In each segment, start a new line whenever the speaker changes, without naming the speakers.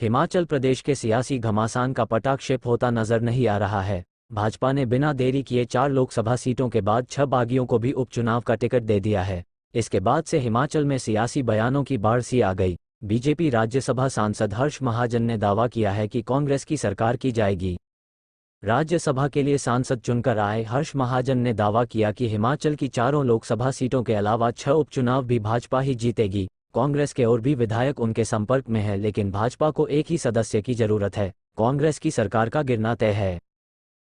हिमाचल प्रदेश के सियासी घमासान का पटाक्षेप होता नजर नहीं आ रहा है। भाजपा ने बिना देरी किए 4 लोकसभा सीटों के बाद 6 बागियों को भी उपचुनाव का टिकट दे दिया है। इसके बाद से हिमाचल में सियासी बयानों की बाढ़ सी आ गई। बीजेपी राज्यसभा सांसद हर्ष महाजन ने दावा किया है कि कांग्रेस की सरकार की जाएगी। राज्यसभा के लिए सांसद चुनकर आए हर्ष महाजन ने दावा किया कि हिमाचल की 4 लोकसभा सीटों के अलावा 6 उपचुनाव भी भाजपा ही जीतेगी। कांग्रेस के और भी विधायक उनके संपर्क में हैं, लेकिन भाजपा को एक ही सदस्य की जरूरत है। कांग्रेस की सरकार का गिरना तय है।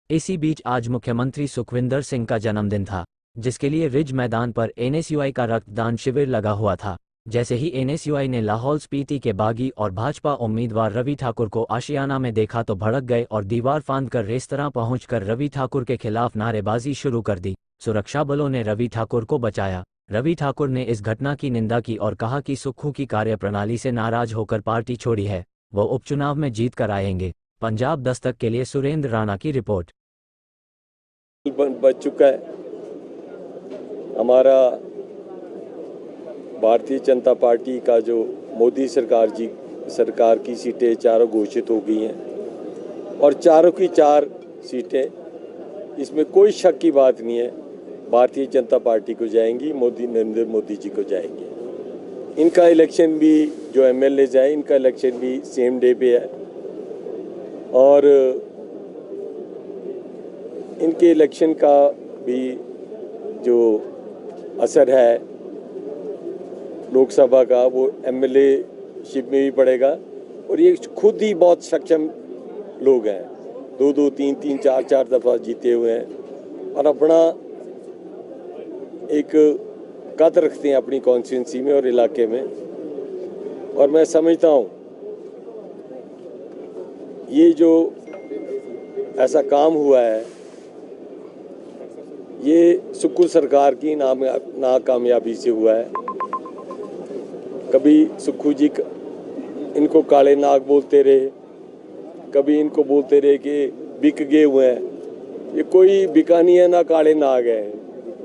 इसी बीच आज मुख्यमंत्री सुखविंदर सिंह का जन्मदिन था, जिसके लिए रिज मैदान पर एनएसयूआई का रक्तदान शिविर लगा हुआ था। जैसे ही एनएसयूआई ने लाहौल स्पीति के बागी और भाजपा उम्मीदवार रवि ठाकुर को आशियाना में देखा तो भड़क गए और दीवार फांदकर रेस्तरां पहुंचकर रवि ठाकुर के खिलाफ नारेबाजी शुरू कर दी। सुरक्षा बलों ने रवि ठाकुर को बचाया। रवि ठाकुर ने इस घटना की निंदा की और कहा कि सुक्खू की कार्यप्रणाली से नाराज होकर पार्टी छोड़ी है, वो उपचुनाव में जीत कर आएंगे। पंजाब दस्तक के लिए सुरेंद्र राणा की रिपोर्ट।
बच चुका है हमारा भारतीय जनता पार्टी का जो मोदी सरकार की सीटें चारों घोषित हो गई हैं और चारों की 4 सीटें, इसमें कोई शक की बात नहीं है, भारतीय जनता पार्टी को जाएंगी, नरेंद्र मोदी जी को जाएंगे। इनका इलेक्शन भी जो एमएलएज है, इनका इलेक्शन भी सेम डे पे है और इनके इलेक्शन का भी जो असर है लोकसभा का वो एमएलए शिप में भी पड़ेगा। और ये खुद ही बहुत सक्षम लोग हैं, 2-2, 3-3, 4-4 दफ़ा जीते हुए हैं और अपना एक कद रखते हैं अपनी कॉन्स्टिट्यूंसी में और इलाके में। और मैं समझता हूँ ये जो ऐसा काम हुआ है ये सुक्खू सरकार की नाकामयाबी से हुआ है। कभी सुक्खू जी इनको काले नाग बोलते रहे, कभी इनको बोलते रहे कि बिक गए हुए हैं। ये कोई बिका नहीं है, ना काले नाग है,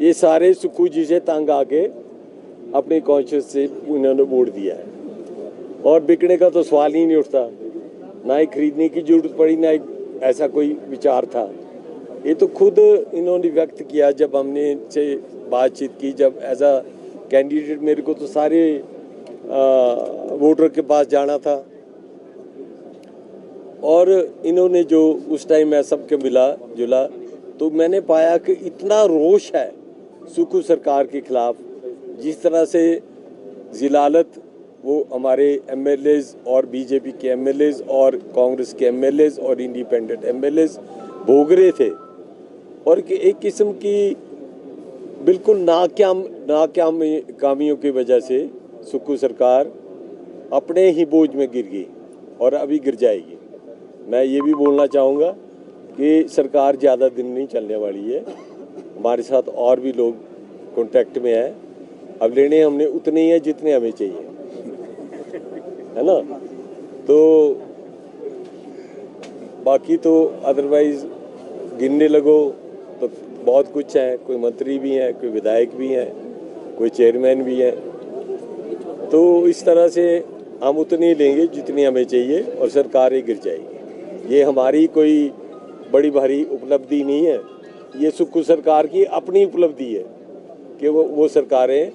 ये सारे सुक्खू जी से तंग आके अपनी कॉन्शियस से इन्होंने मोड़ दिया है और बिकने का तो सवाल ही नहीं उठता, ना ही खरीदने की जरूरत पड़ी, ना ही ऐसा कोई विचार था। ये तो खुद इन्होंने व्यक्त किया जब हमने इनसे बातचीत की, जब एज अ कैंडिडेट मेरे को तो सारे वोटर के पास जाना था और इन्होंने जो उस टाइम मैं सबके मिला जुला तो मैंने पाया कि इतना रोष है सुक्खू सरकार के खिलाफ, जिस तरह से जिलालत वो हमारे एमएलएज और बीजेपी के एमएलएज और कांग्रेस के एमएलएज और इंडिपेंडेंट एमएलएज भोग रहे थे और कि एक किस्म की बिल्कुल नाकामियों की वजह से सुक्खू सरकार अपने ही बोझ में गिर गई और अभी गिर जाएगी। मैं ये भी बोलना चाहूँगा कि सरकार ज़्यादा दिन नहीं चलने वाली है, हमारे साथ और भी लोग कांटेक्ट में हैं, अब लेने हमने उतने ही हैं जितने हमें चाहिए, है ना। तो बाकी तो अदरवाइज गिनने लगो तो बहुत कुछ है, कोई मंत्री भी हैं, कोई विधायक भी हैं, कोई चेयरमैन भी हैं। तो इस तरह से हम उतनी ही लेंगे जितनी हमें चाहिए और सरकार ही गिर जाएगी। ये हमारी कोई बड़ी भारी उपलब्धि नहीं है, ये सुक्खू सरकार की अपनी उपलब्धि है कि वो सरकारें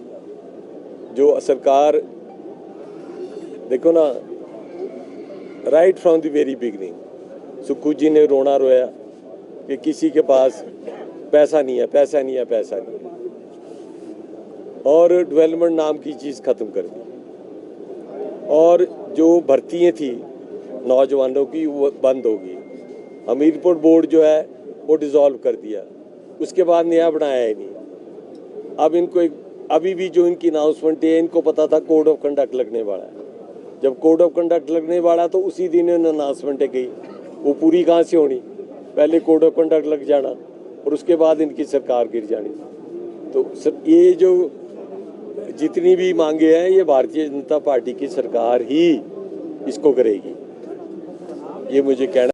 जो सरकार, देखो ना, right from the very beginning Sukhu ji ने रोना रोया कि किसी के पास पैसा नहीं है, पैसा नहीं है, पैसा नहीं है, और डेवलपमेंट नाम की चीज़ ख़त्म कर दी और जो भर्तियाँ थी नौजवानों की वो बंद हो गई। हमीरपुर बोर्ड जो है वो डिज़ोल्व कर दिया, उसके बाद नया बनाया ही नहीं। अब इनको अभी भी जो इनकी अनाउंसमेंट है, इनको पता था कोड ऑफ कंडक्ट लगने वाला है, जब कोड ऑफ कंडक्ट लगने वाला तो उसी दिन अनाउंसमेंट गई, वो पूरी कहाँ से होनी, पहले कोड ऑफ कंडक्ट लग जाना और उसके बाद इनकी सरकार गिर जानी। तो ये जो जितनी भी मांगे हैं ये भारतीय जनता पार्टी की सरकार ही इसको करेगी, ये मुझे कहना